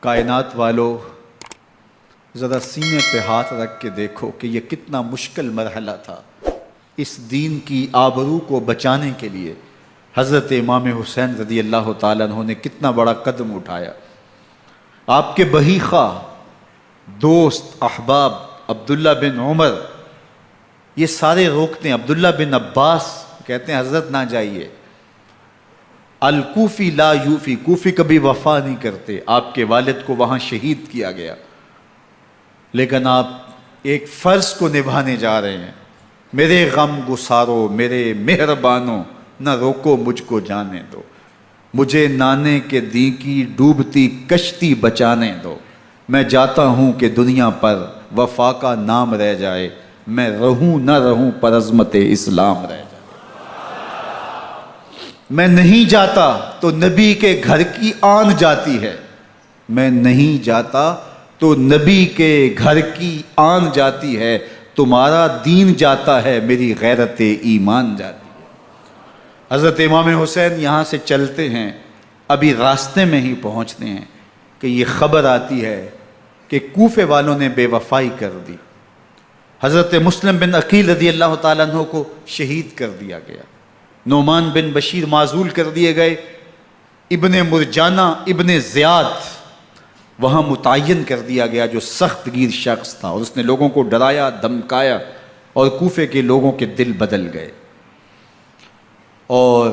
کائنات والو ذرا سینے پہ ہاتھ رکھ کے دیکھو کہ یہ کتنا مشکل مرحلہ تھا۔ اس دین کی آبرو کو بچانے کے لیے حضرت امام حسین رضی اللہ تعالیٰ عنہ نے کتنا بڑا قدم اٹھایا۔ آپ کے بہی خواہ، دوست، احباب عبداللہ بن عمر یہ سارے روکتے ہیں۔ عبداللہ بن عباس کہتے ہیں حضرت نہ جائیے، الکوفی لا یوفی، کوفی کبھی وفا نہیں کرتے۔ آپ کے والد کو وہاں شہید کیا گیا، لیکن آپ ایک فرض کو نبھانے جا رہے ہیں۔ میرے غم گسارو میرے مہربانوں، نہ روکو مجھ کو جانے دو، مجھے نانے کے دی کی ڈوبتی کشتی بچانے دو۔ میں جاتا ہوں کہ دنیا پر وفا کا نام رہ جائے، میں رہوں نہ رہوں پر عظمت اسلام رہ جائے۔ میں نہیں جاتا تو نبی کے گھر کی آن جاتی ہے، میں نہیں جاتا تو نبی کے گھر کی آن جاتی ہے۔ تمہارا دین جاتا ہے، میری غیرت ایمان جاتی ہے۔ حضرت امام حسین یہاں سے چلتے ہیں، ابھی راستے میں ہی پہنچتے ہیں کہ یہ خبر آتی ہے کہ کوفے والوں نے بے وفائی کر دی۔ حضرت مسلم بن عقیل رضی اللہ تعالیٰ عنہ کو شہید کر دیا گیا، نعمان بن بشیر معزول کر دیے گئے، ابن مرجانہ ابن زیاد وہاں متعین کر دیا گیا جو سخت گیر شخص تھا، اور اس نے لوگوں کو ڈرایا دھمکایا، اور کوفے کے لوگوں کے دل بدل گئے اور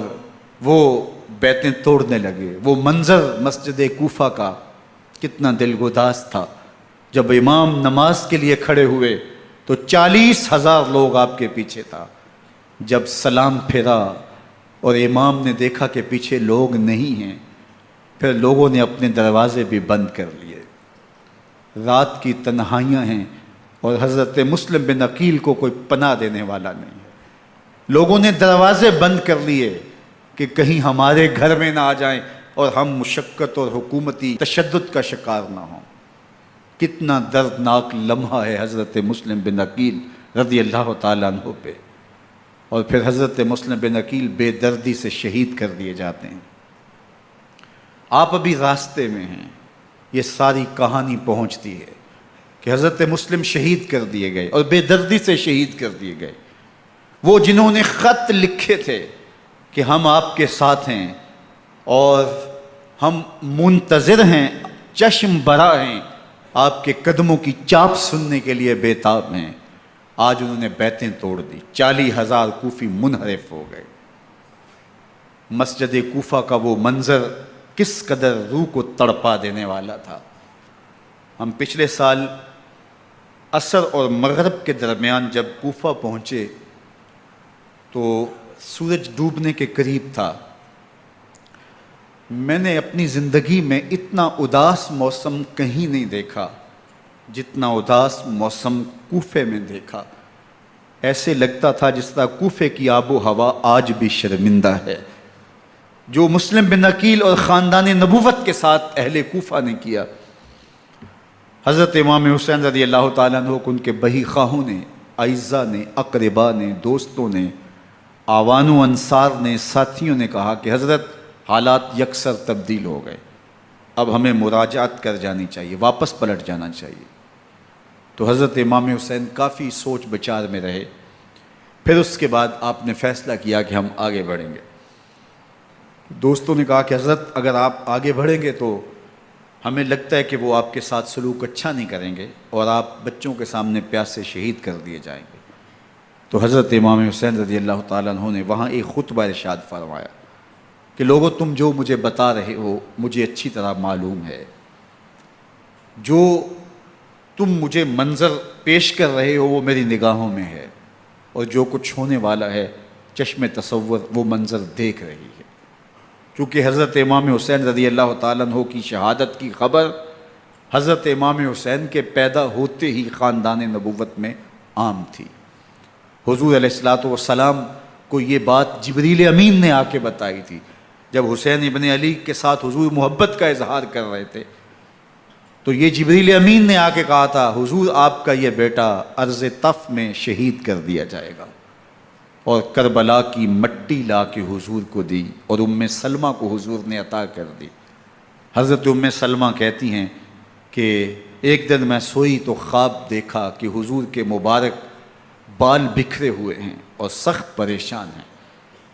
وہ بیتیں توڑنے لگے۔ وہ منظر مسجد کوفہ کا کتنا دلگداز تھا۔ جب امام نماز کے لیے کھڑے ہوئے تو 40,000 لوگ آپ کے پیچھے تھا۔ جب سلام پھیرا اور امام نے دیکھا کہ پیچھے لوگ نہیں ہیں، پھر لوگوں نے اپنے دروازے بھی بند کر لیے۔ رات کی تنہائیاں ہیں اور حضرت مسلم بن عقیل کو کوئی پناہ دینے والا نہیں ہے۔ لوگوں نے دروازے بند کر لیے کہ کہیں ہمارے گھر میں نہ آ جائیں اور ہم مشقت اور حکومتی تشدد کا شکار نہ ہوں۔ کتنا دردناک لمحہ ہے حضرت مسلم بن عقیل رضی اللہ تعالیٰ عنہ پہ، اور پھر حضرت مسلم بن عقیل بے دردی سے شہید کر دیے جاتے ہیں۔ آپ ابھی راستے میں ہیں، یہ ساری کہانی پہنچتی ہے کہ حضرت مسلم شہید کر دیے گئے اور بے دردی سے شہید کر دیے گئے۔ وہ جنہوں نے خط لکھے تھے کہ ہم آپ کے ساتھ ہیں اور ہم منتظر ہیں، چشم برا ہیں، آپ کے قدموں کی چاپ سننے کے لیے بےتاب ہیں، آج انہوں نے بیتیں توڑ دی۔ 40,000 کوفی منحرف ہو گئے۔ مسجد کوفہ کا وہ منظر کس قدر روح کو تڑپا دینے والا تھا۔ ہم پچھلے سال عصر اور مغرب کے درمیان جب کوفہ پہنچے تو سورج ڈوبنے کے قریب تھا۔ میں نے اپنی زندگی میں اتنا اداس موسم کہیں نہیں دیکھا جتنا اداس موسم کوفے میں دیکھا۔ ایسے لگتا تھا جس طرح کوفے کی آب و ہوا آج بھی شرمندہ ہے۔ جو مسلم بن عقیل اور خاندان نبوت کے ساتھ اہل کوفہ نے کیا، حضرت امام حسین رضی اللہ تعالیٰ عنہ کو ان کے بہی خواہوں نے، اعزاء نے، اقربا نے، دوستوں نے، آوان و انصار نے، ساتھیوں نے کہا کہ حضرت حالات یکسر تبدیل ہو گئے، اب ہمیں مراجعت کر جانی چاہیے، واپس پلٹ جانا چاہیے۔ تو حضرت امام حسین کافی سوچ بچار میں رہے۔ پھر اس کے بعد آپ نے فیصلہ کیا کہ ہم آگے بڑھیں گے۔ دوستوں نے کہا کہ حضرت اگر آپ آگے بڑھیں گے تو ہمیں لگتا ہے کہ وہ آپ کے ساتھ سلوک اچھا نہیں کریں گے اور آپ بچوں کے سامنے پیاس سے شہید کر دیے جائیں گے۔ تو حضرت امام حسین رضی اللہ تعالیٰ عنہ نے وہاں ایک خطبہ ارشاد فرمایا کہ لوگوں تم جو مجھے بتا رہے ہو مجھے اچھی طرح معلوم ہے، جو تم مجھے منظر پیش کر رہے ہو وہ میری نگاہوں میں ہے، اور جو کچھ ہونے والا ہے چشم تصور وہ منظر دیکھ رہی ہے۔ چونکہ حضرت امام حسین رضی اللہ تعالیٰ عنہ کی شہادت کی خبر حضرت امام حسین کے پیدا ہوتے ہی خاندان نبوت میں عام تھی۔ حضور علیہ الصلوۃ والسلام کو یہ بات جبریل امین نے آ کے بتائی تھی جب حسین ابن علی کے ساتھ حضور محبت کا اظہار کر رہے تھے، تو یہ جبریل امین نے آ کے کہا تھا حضور آپ کا یہ بیٹا عرض طف میں شہید کر دیا جائے گا، اور کربلا کی مٹی لا کے حضور کو دی اور ام سلمہ کو حضور نے عطا کر دی۔ حضرت ام سلمہ کہتی ہیں کہ ایک دن میں سوئی تو خواب دیکھا کہ حضور کے مبارک بال بکھرے ہوئے ہیں اور سخت پریشان ہیں۔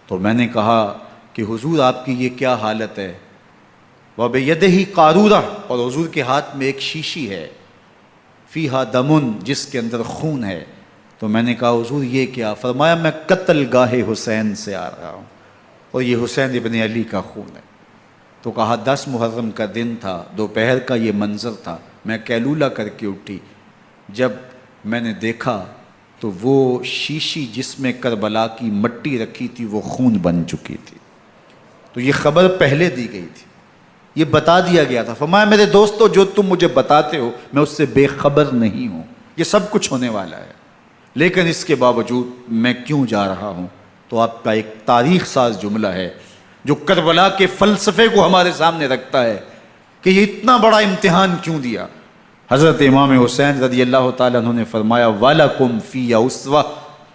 تو میں نے کہا کہ حضور آپ کی یہ کیا حالت ہے؟ وَبِيَدِهِ قَارُورَةٌ، اور حضور کے ہاتھ میں ایک شیشی ہے، فیہا دمن، جس کے اندر خون ہے۔ تو میں نے کہا حضور یہ کیا؟ فرمایا میں قتل گاہ حسین سے آ رہا ہوں اور یہ حسین ابن علی کا خون ہے۔ تو کہا 10 محرم کا دن تھا، دوپہر کا یہ منظر تھا، میں کیلولہ کر کے اٹھی، جب میں نے دیکھا تو وہ شیشی جس میں کربلا کی مٹی رکھی تھی وہ خون بن چکی تھی۔ تو یہ خبر پہلے دی گئی تھی، یہ بتا دیا گیا تھا۔ فرمایا میرے دوستو جو تم مجھے بتاتے ہو میں اس سے بے خبر نہیں ہوں، یہ سب کچھ ہونے والا ہے، لیکن اس کے باوجود میں کیوں جا رہا ہوں؟ تو آپ کا ایک تاریخ ساز جملہ ہے جو کربلا کے فلسفے کو ہمارے سامنے رکھتا ہے کہ یہ اتنا بڑا امتحان کیوں دیا۔ حضرت امام حسین رضی اللہ تعالیٰ عنہ نے فرمایا وَلَكُمْ فِيَّ أُسْوَةٌ،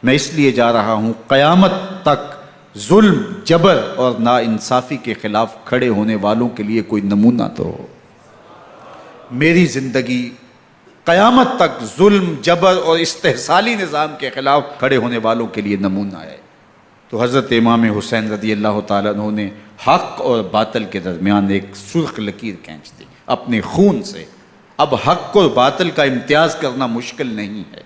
میں اس لیے جا رہا ہوں قیامت تک ظلم، جبر اور ناانصافی کے خلاف کھڑے ہونے والوں کے لیے کوئی نمونہ تو ہو۔ میری زندگی قیامت تک ظلم، جبر اور استحصالی نظام کے خلاف کھڑے ہونے والوں کے لیے نمونہ ہے۔ تو حضرت امام حسین رضی اللہ تعالیٰ عنہ نے حق اور باطل کے درمیان ایک سرخ لکیر کھینچ دی اپنے خون سے۔ اب حق اور باطل کا امتیاز کرنا مشکل نہیں ہے،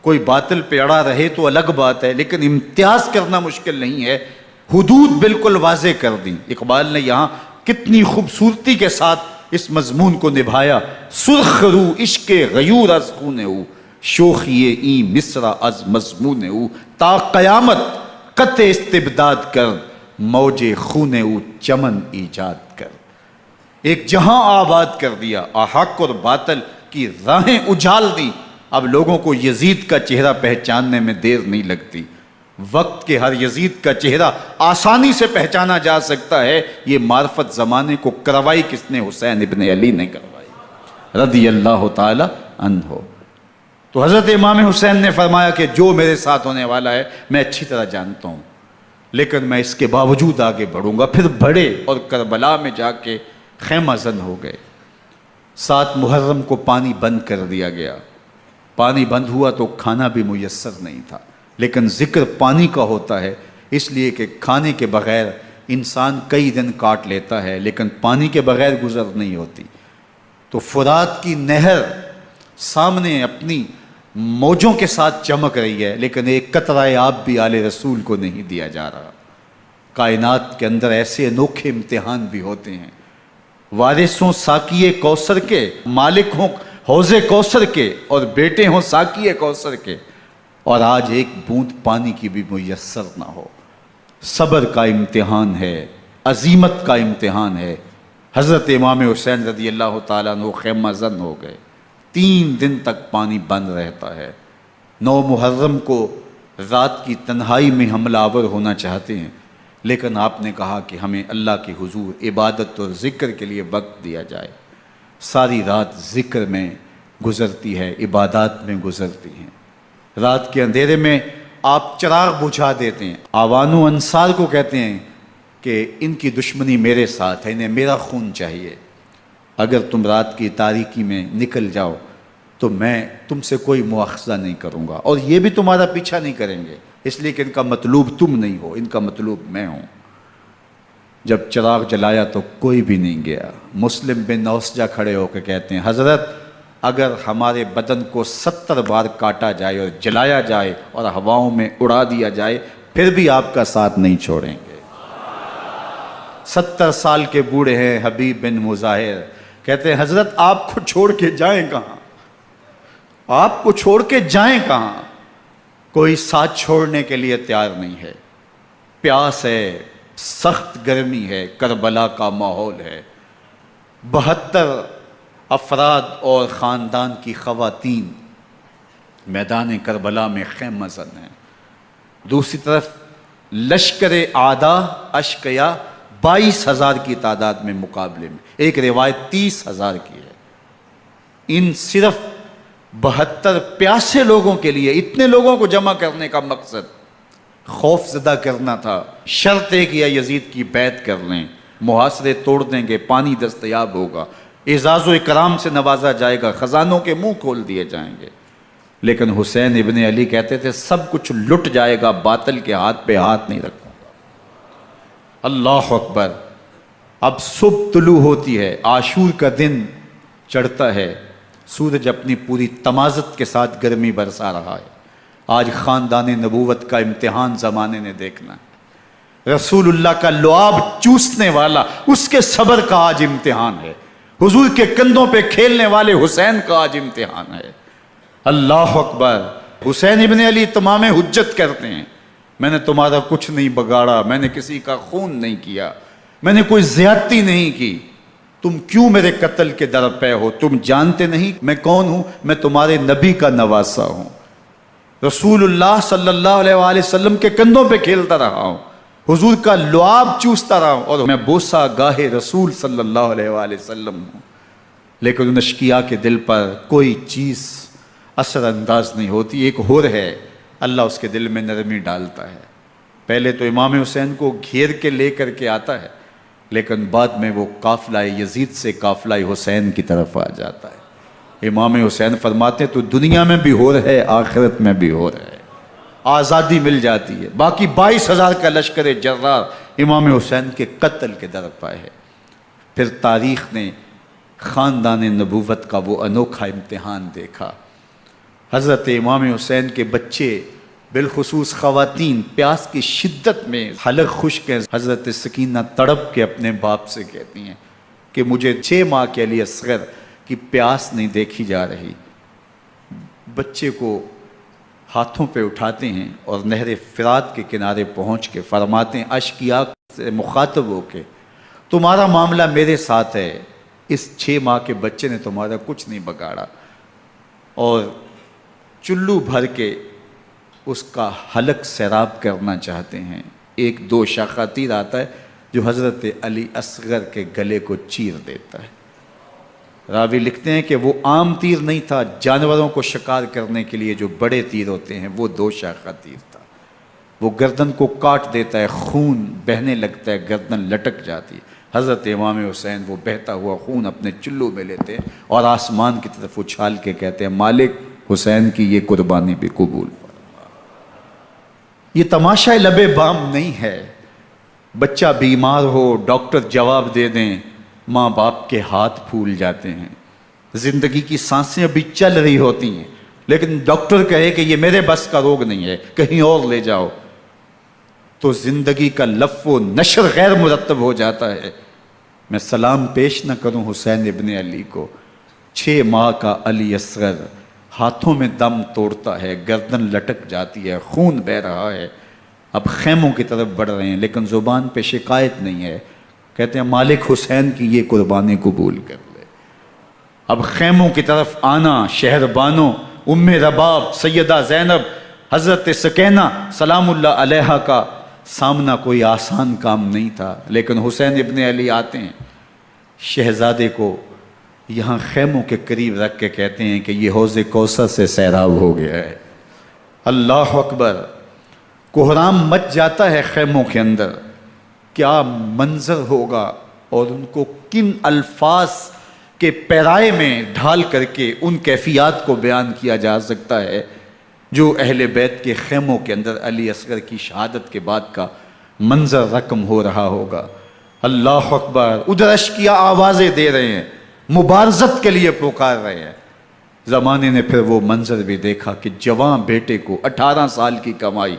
کوئی باطل پہ اڑا رہے تو الگ بات ہے، لیکن امتیاز کرنا مشکل نہیں ہے۔ حدود بالکل واضح کر دیں۔ اقبال نے یہاں کتنی خوبصورتی کے ساتھ اس مضمون کو نبھایا۔ سرخ رو عشق غیور از خون او، شوخی این مصرع از مضمون او، تا قیامت قطع استبداد کر، موج خون او چمن ایجاد کر۔ ایک جہاں آباد کر دیا، حق اور باطل کی راہیں اجال دی۔ اب لوگوں کو یزید کا چہرہ پہچاننے میں دیر نہیں لگتی، وقت کے ہر یزید کا چہرہ آسانی سے پہچانا جا سکتا ہے۔ یہ معرفت زمانے کو کروائی کس نے؟ حسین ابن علی نے کروائی رضی اللہ تعالی عنہ۔ تو حضرت امام حسین نے فرمایا کہ جو میرے ساتھ ہونے والا ہے میں اچھی طرح جانتا ہوں، لیکن میں اس کے باوجود آگے بڑھوں گا۔ پھر بڑھے اور کربلا میں جا کے خیمہ زن ہو گئے۔ 7 محرم کو پانی بند کر دیا گیا، پانی بند ہوا تو کھانا بھی میسر نہیں تھا، لیکن ذکر پانی کا ہوتا ہے اس لیے کہ کھانے کے بغیر انسان کئی دن کاٹ لیتا ہے، لیکن پانی کے بغیر گزر نہیں ہوتی۔ تو فرات کی نہر سامنے اپنی موجوں کے ساتھ چمک رہی ہے، لیکن ایک قطرہ آب بھی آل رسول کو نہیں دیا جا رہا۔ کائنات کے اندر ایسے انوکھے امتحان بھی ہوتے ہیں۔ وارث ہوں ساقی کوثر کے، مالک ہوں حوض کوثر کے، اور بیٹے ہوں ساقی کوثر کے، اور آج ایک بوند پانی کی بھی میسر نہ ہو۔ صبر کا امتحان ہے، عزیمت کا امتحان ہے۔ حضرت امام حسین رضی اللہ تعالیٰ عنہ خیمہ زن ہو گئے، 3 دن تک پانی بند رہتا ہے۔ 9 محرم کو رات کی تنہائی میں حملہ آور ہونا چاہتے ہیں، لیکن آپ نے کہا کہ ہمیں اللہ کے حضور عبادت اور ذکر کے لیے وقت دیا جائے۔ ساری رات ذکر میں گزرتی ہے، عبادات میں گزرتی ہیں۔ رات کے اندھیرے میں آپ چراغ بجھا دیتے ہیں۔ آوان و انصار کو کہتے ہیں کہ ان کی دشمنی میرے ساتھ ہے، انہیں میرا خون چاہیے، اگر تم رات کی تاریکی میں نکل جاؤ تو میں تم سے کوئی مواخذہ نہیں کروں گا، اور یہ بھی تمہارا پیچھا نہیں کریں گے، اس لیے کہ ان کا مطلوب تم نہیں ہو، ان کا مطلوب میں ہوں۔ جب چراغ جلایا تو کوئی بھی نہیں گیا۔ مسلم بن نوسجہ کھڑے ہو کے کہتے ہیں حضرت اگر ہمارے بدن کو 70 بار کاٹا جائے اور جلایا جائے اور ہواؤں میں اڑا دیا جائے پھر بھی آپ کا ساتھ نہیں چھوڑیں گے۔ 70 سال کے بوڑھے ہیں حبیب بن مظاہر، کہتے ہیں حضرت آپ کو چھوڑ کے جائیں کہاں، آپ کو چھوڑ کے جائیں کہاں؟ کوئی ساتھ چھوڑنے کے لیے تیار نہیں ہے۔ پیاس ہے، سخت گرمی ہے، کربلا کا ماحول ہے، 72 افراد اور خاندان کی خواتین میدان کربلا میں خیمہ زن ہیں۔ دوسری طرف لشکر اعداء اشقیا 22,000 کی تعداد میں مقابلے میں، ایک روایت 30,000 کی ہے۔ ان صرف 72 پیاسے لوگوں کے لیے اتنے لوگوں کو جمع کرنے کا مقصد خوف زدہ کرنا تھا۔ شرط ہے کہ یا یزید کی بیعت کر لیں، محاصرے توڑ دیں گے، پانی دستیاب ہوگا۔ اعزاز و اکرام سے نوازا جائے گا، خزانوں کے منہ کھول دیے جائیں گے۔ لیکن حسین ابن علی کہتے تھے سب کچھ لٹ جائے گا، باطل کے ہاتھ پہ ہاتھ نہیں رکھوں گا۔ اللہ اکبر۔ اب صبح طلوع ہوتی ہے، عاشور کا دن چڑھتا ہے، سورج اپنی پوری تمازت کے ساتھ گرمی برسا رہا ہے۔ آج خاندان نبوت کا امتحان زمانے نے دیکھنا ہے۔ رسول اللہ کا لعاب چوسنے والا اس کے صبر کا آج امتحان ہے۔ حضور کے کندھوں پہ کھیلنے والے حسین کا آج امتحان ہے۔ اللہ اکبر۔ حسین ابن علی تمام حجت کرتے ہیں، میں نے تمہارا کچھ نہیں بگاڑا، میں نے کسی کا خون نہیں کیا، میں نے کوئی زیادتی نہیں کی، تم کیوں میرے قتل کے در پہ ہو؟ تم جانتے نہیں میں کون ہوں؟ میں تمہارے نبی کا نواسا ہوں، رسول اللہ صلی اللہ علیہ وآلہ وسلم کے کندھوں پہ کھیلتا رہا ہوں، حضور کا لعاب چوستا رہا ہوں، اور میں بوسہ گاہ رسول صلی اللہ علیہ وآلہ وسلم ہوں۔ لیکن ان اشقیاء کے دل پر کوئی چیز اثر انداز نہیں ہوتی۔ ایک ہور ہے، اللہ اس کے دل میں نرمی ڈالتا ہے۔ پہلے تو امام حسین کو گھیر کے لے کر کے آتا ہے، لیکن بعد میں وہ قافلہ یزید سے قافلہ حسین کی طرف آ جاتا ہے۔ امام حسین فرماتے ہیں تو دنیا میں بھی ہور ہے، آخرت میں بھی ہور ہے، آزادی مل جاتی ہے۔ باقی 22,000 کا لشکر جرار امام حسین کے قتل کے در پہ ہے۔ پھر تاریخ نے خاندان نبوت کا وہ انوکھا امتحان دیکھا۔ حضرت امام حسین کے بچے، بالخصوص خواتین، پیاس کی شدت میں حلق خشک ہیں۔ حضرت سکینہ تڑپ کے اپنے باپ سے کہتی ہیں کہ مجھے 6 ماہ کے علی اصغر کی پیاس نہیں دیکھی جا رہی۔ بچے کو ہاتھوں پہ اٹھاتے ہیں اور نہر فرات کے کنارے پہنچ کے فرماتے ہیں اشقیاء سے مخاطب ہو کے، تمہارا معاملہ میرے ساتھ ہے، اس 6 ماہ کے بچے نے تمہارا کچھ نہیں بگاڑا، اور چلو بھر کے اس کا حلق سیراب کرنا چاہتے ہیں۔ ایک 2 شاخہ تیر آتا ہے جو حضرت علی اصغر کے گلے کو چیر دیتا ہے۔ راوی لکھتے ہیں کہ وہ عام تیر نہیں تھا، جانوروں کو شکار کرنے کے لیے جو بڑے تیر ہوتے ہیں وہ 2 شاخہ تیر تھا۔ وہ گردن کو کاٹ دیتا ہے، خون بہنے لگتا ہے، گردن لٹک جاتی ہے۔ حضرت امام حسین وہ بہتا ہوا خون اپنے چلو میں لیتے ہیں اور آسمان کی طرف اچھال کے کہتے ہیں مالک حسین کی یہ قربانی بھی قبول فرما۔ یہ تماشا لب بام نہیں ہے۔ بچہ بیمار ہو، ڈاکٹر جواب دے دیں، ماں باپ کے ہاتھ پھول جاتے ہیں۔ زندگی کی سانسیں ابھی چل رہی ہوتی ہیں، لیکن ڈاکٹر کہے کہ یہ میرے بس کا روگ نہیں ہے، کہیں اور لے جاؤ، تو زندگی کا لف و نشر غیر مرتب ہو جاتا ہے۔ میں سلام پیش نہ کروں حسین ابن علی کو، 6 ماہ کا علی اصغر ہاتھوں میں دم توڑتا ہے، گردن لٹک جاتی ہے، خون بہہ رہا ہے۔ اب خیموں کی طرف بڑھ رہے ہیں، لیکن زبان پہ شکایت نہیں ہے، کہتے ہیں مالک حسین کی یہ قربانی قبول کر لے۔ اب خیموں کی طرف آنا، شہر بانو، ام رباب، سیدہ زینب، حضرت سکینہ سلام اللہ علیہا کا سامنا کوئی آسان کام نہیں تھا، لیکن حسین ابن علی آتے ہیں، شہزادے کو یہاں خیموں کے قریب رکھ کے کہتے ہیں کہ یہ حوض کوثر سے سیراب ہو گیا ہے۔ اللہ اکبر۔ کوہرام مچ جاتا ہے خیموں کے اندر، کیا منظر ہوگا، اور ان کو کن الفاظ کے پیرائے میں ڈھال کر کے ان کیفیات کو بیان کیا جا سکتا ہے جو اہل بیت کے خیموں کے اندر علی اصغر کی شہادت کے بعد کا منظر رقم ہو رہا ہوگا۔ اللہ اکبر۔ ادھر اشقیاء آوازیں دے رہے ہیں، مبارزت کے لیے پکار رہے ہیں۔ زمانے نے پھر وہ منظر بھی دیکھا کہ جوان بیٹے کو 18 سال کی کمائی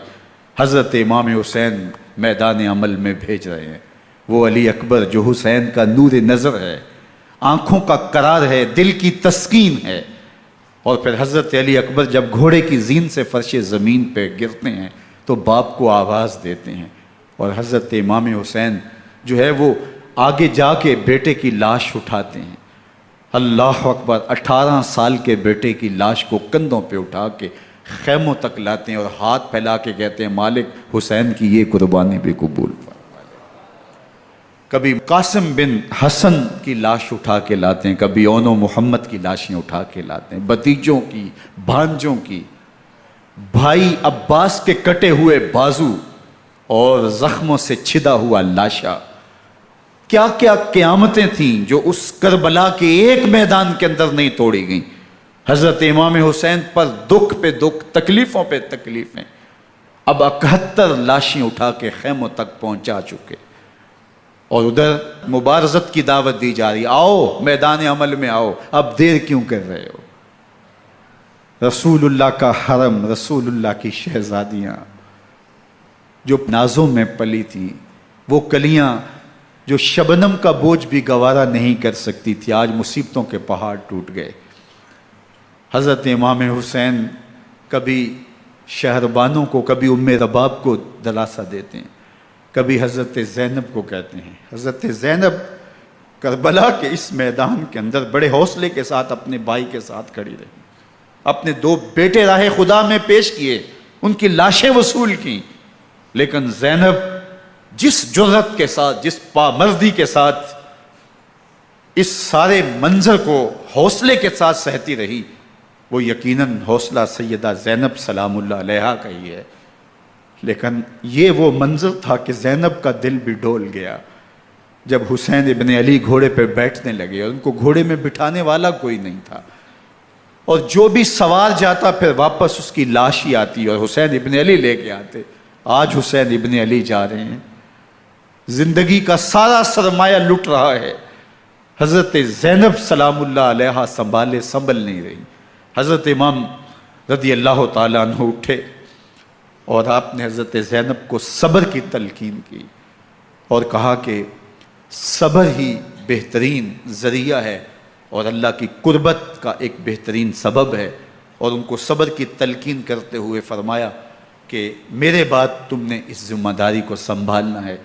حضرت امام حسین میدان عمل میں بھیج رہے ہیں۔ وہ علی اکبر جو حسین کا نور نظر ہے، آنکھوں کا قرار ہے، دل کی تسکین ہے۔ اور پھر حضرت علی اکبر جب گھوڑے کی زین سے فرش زمین پہ گرتے ہیں تو باپ کو آواز دیتے ہیں، اور حضرت امام حسین جو ہے وہ آگے جا کے بیٹے کی لاش اٹھاتے ہیں۔ اللہ اکبر۔ 18 سال کے بیٹے کی لاش کو کندھوں پہ اٹھا کے خیموں تک لاتے ہیں اور ہاتھ پھیلا کے کہتے ہیں مالک حسین کی یہ قربانی بھی قبول فرما۔ کبھی قاسم بن حسن کی لاش اٹھا کے لاتے ہیں، کبھی اون و محمد کی لاشیں اٹھا کے لاتے ہیں، بھتیجوں کی، بھانجوں کی، بھائی عباس کے کٹے ہوئے بازو اور زخموں سے چھدا ہوا لاشا۔ کیا کیا قیامتیں تھیں جو اس کربلا کے ایک میدان کے اندر نہیں توڑی گئیں. حضرت امام حسین پر دکھ پہ دکھ، تکلیفوں پہ تکلیفیں. اب 71 لاشیں اٹھا کے خیموں تک پہنچا چکے، اور ادھر مبارزت کی دعوت دی جا رہی، آؤ میدان عمل میں آؤ، اب دیر کیوں کر رہے ہو. رسول اللہ کا حرم، رسول اللہ کی شہزادیاں جو نازوں میں پلی تھیں، وہ کلیاں جو شبنم کا بوجھ بھی گوارا نہیں کر سکتی تھی، آج مصیبتوں کے پہاڑ ٹوٹ گئے. حضرت امام حسین کبھی شہربانوں کو، کبھی ام رباب کو دلاسا دیتے ہیں، کبھی حضرت زینب کو کہتے ہیں. حضرت زینب کربلا کے اس میدان کے اندر بڑے حوصلے کے ساتھ اپنے بھائی کے ساتھ کھڑی رہی، اپنے 2 بیٹے راہ خدا میں پیش کیے، ان کی لاشیں وصول کیں، لیکن زینب جس جرأت کے ساتھ، جس پامردی کے ساتھ اس سارے منظر کو حوصلے کے ساتھ سہتی رہی، وہ یقیناً حوصلہ سیدہ زینب سلام اللہ علیہا کا ہی ہے. لیکن یہ وہ منظر تھا کہ زینب کا دل بھی ڈول گیا جب حسین ابن علی گھوڑے پہ بیٹھنے لگے اور ان کو گھوڑے میں بٹھانے والا کوئی نہیں تھا، اور جو بھی سوار جاتا پھر واپس اس کی لاش ہی آتی اور حسین ابن علی لے کے آتے. آج حسین ابن علی جا رہے ہیں، زندگی کا سارا سرمایہ لٹ رہا ہے. حضرت زینب سلام اللہ علیہا سنبھل نہیں رہی. حضرت امام رضی اللہ تعالیٰ عنہ اٹھے اور آپ نے حضرت زینب کو صبر کی تلقین کی اور کہا کہ صبر ہی بہترین ذریعہ ہے اور اللہ کی قربت کا ایک بہترین سبب ہے. اور ان کو صبر کی تلقین کرتے ہوئے فرمایا کہ میرے بعد تم نے اس ذمہ داری کو سنبھالنا ہے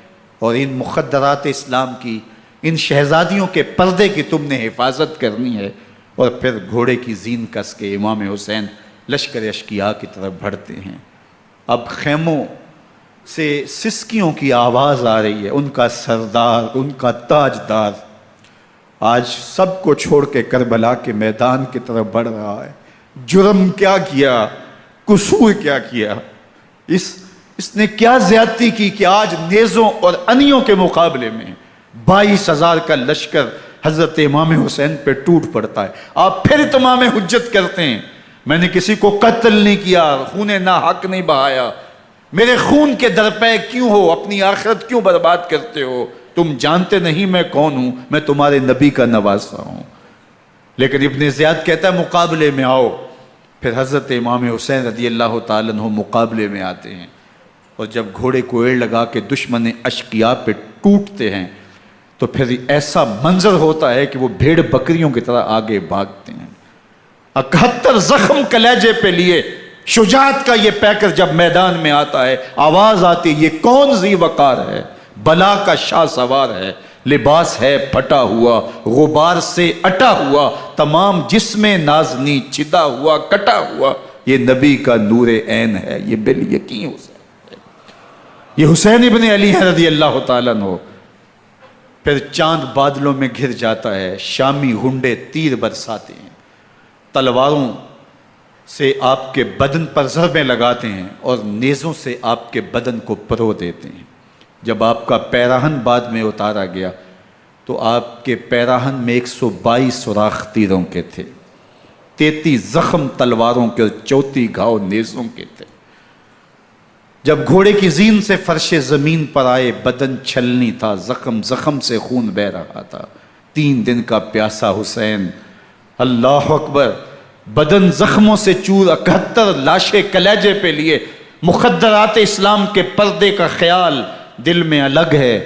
اور ان مخدرات اسلام کی، ان شہزادیوں کے پردے کی تم نے حفاظت کرنی ہے. اور پھر گھوڑے کی زین کس کے امام حسین لشکر اشقیاء کی طرف بڑھتے ہیں. اب خیموں سے سسکیوں کی آواز آ رہی ہے، ان کا سردار، ان کا تاجدار آج سب کو چھوڑ کے کربلا کے میدان کی طرف بڑھ رہا ہے. جرم کیا کیا، قصور کیا کیا، اس نے کیا زیادتی کی کہ آج نیزوں اور انیوں کے مقابلے میں 22,000 کا لشکر حضرت امام حسین پہ ٹوٹ پڑتا ہے. آپ پھر اتمام حجت کرتے ہیں، میں نے کسی کو قتل نہیں کیا، خون ناحق نہیں بہایا، میرے خون کے درپے کیوں ہو، اپنی آخرت کیوں برباد کرتے ہو، تم جانتے نہیں میں کون ہوں، میں تمہارے نبی کا نواسا ہوں. لیکن ابن زیاد کہتا ہے مقابلے میں آؤ. پھر حضرت امام حسین رضی اللہ تعالیٰ عنہ مقابلے میں آتے ہیں، اور جب گھوڑے کو ایڑ لگا کے دشمن اشقیاء پہ ٹوٹتے ہیں تو پھر ایسا منظر ہوتا ہے کہ وہ بھیڑ بکریوں کی طرح آگے بھاگتے ہیں. 71 زخم کلیجے پہ لیے شجاعت کا یہ پیکر جب میدان میں آتا ہے، آواز آتی یہ کون ذی وقار ہے، بلا کا شاہ سوار ہے، لباس ہے پھٹا ہوا، غبار سے اٹا ہوا، تمام جسم نازنی چدا ہوا کٹا ہوا، یہ نبی کا نور عین ہے، یہ بال یقین حسین ہے، یہ حسین ابن علی ہے رضی اللہ تعالیٰ عنہ. پھر چاند بادلوں میں گھر جاتا ہے، شامی ہنڈے تیر برساتے ہیں، تلواروں سے آپ کے بدن پر ضربیں لگاتے ہیں اور نیزوں سے آپ کے بدن کو پرو دیتے ہیں. جب آپ کا پیراہن بعد میں اتارا گیا تو آپ کے پیراہن میں 122 سوراخ تیروں کے تھے، 33 زخم تلواروں کے اور 34 گھاؤ نیزوں کے تھے. جب گھوڑے کی زین سے فرش زمین پر آئے، بدن چھلنی تھا، زخم زخم سے خون بہ رہا تھا. 3 دن کا پیاسا حسین، اللہ اکبر، بدن زخموں سے چور، 71 لاشیں کلیجے پہ لیے، مخدرات اسلام کے پردے کا خیال دل میں الگ ہے.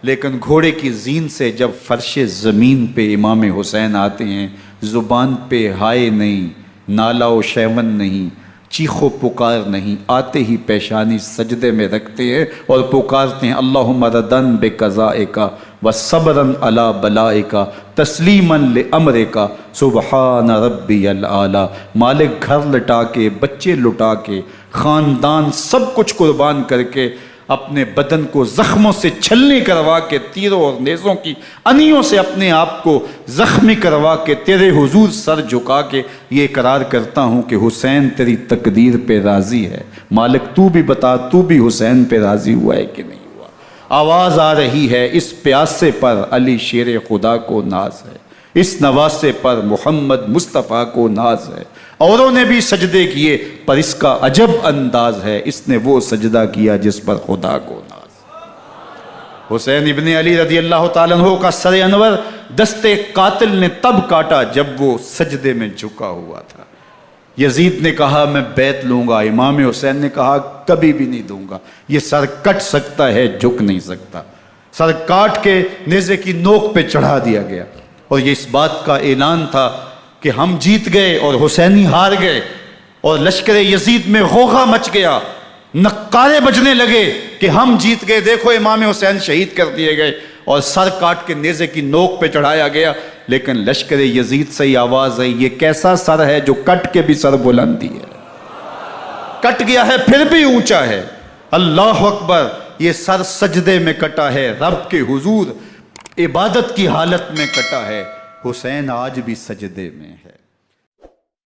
لیکن گھوڑے کی زین سے جب فرش زمین پہ امام حسین آتے ہیں، زبان پہ ہائے نہیں، نالا و شیون نہیں، چیخ و پکار نہیں، آتے ہی پیشانی سجدے میں رکھتے ہیں اور پکارتے ہیں اللہم ردن بقضائک و صبرن علی بلائک تسلیما لامرک سبحان ربی الاعلی. مالک گھر لٹا کے، بچے لٹا کے، خاندان سب کچھ قربان کر کے، اپنے بدن کو زخموں سے چھلنی کروا کے، تیروں اور نیزوں کی انیوں سے اپنے آپ کو زخمی کروا کے، تیرے حضور سر جھکا کے یہ اقرار کرتا ہوں کہ حسین تیری تقدیر پہ راضی ہے. مالک تو بھی بتا، تو بھی حسین پہ راضی ہوا ہے کہ نہیں ہوا؟ آواز آ رہی ہے اس پیاسے پر علی شیر خدا کو ناز ہے، اس نواسے پر محمد مصطفیٰ کو ناز ہے، اوروں نے بھی سجدے کیے پر اس کا عجب انداز ہے، اس نے وہ سجدہ کیا جس پر خدا کو ناز۔ حسین ابن علی رضی اللہ تعالیٰ عنہ کا سر انور دستے قاتل نے تب کاٹا جب وہ سجدے میں جھکا ہوا تھا۔ یزید نے کہا میں بیعت لوں گا، امام حسین نے کہا کبھی بھی نہیں دوں گا، یہ سر کٹ سکتا ہے جھک نہیں سکتا۔ سر کاٹ کے نیزے کی نوک پہ چڑھا دیا گیا، اور یہ اس بات کا اعلان تھا کہ ہم جیت گئے اور حسینی ہار گئے، اور لشکر یزید میں غوغا مچ گیا، نقارے بجنے لگے کہ ہم جیت گئے، دیکھو امام حسین شہید کر دیے گئے، اور سر کاٹ کے نیزے کی نوک پہ چڑھایا گیا۔ لیکن لشکر یزید سے ہی آواز آئی یہ کیسا سر ہے جو کٹ کے بھی سر بلندی ہے، کٹ گیا ہے پھر بھی اونچا ہے، اللہ اکبر۔ یہ سر سجدے میں کٹا ہے، رب کے حضور عبادت کی حالت میں کٹا ہے، حسین آج بھی سجدے میں ہے۔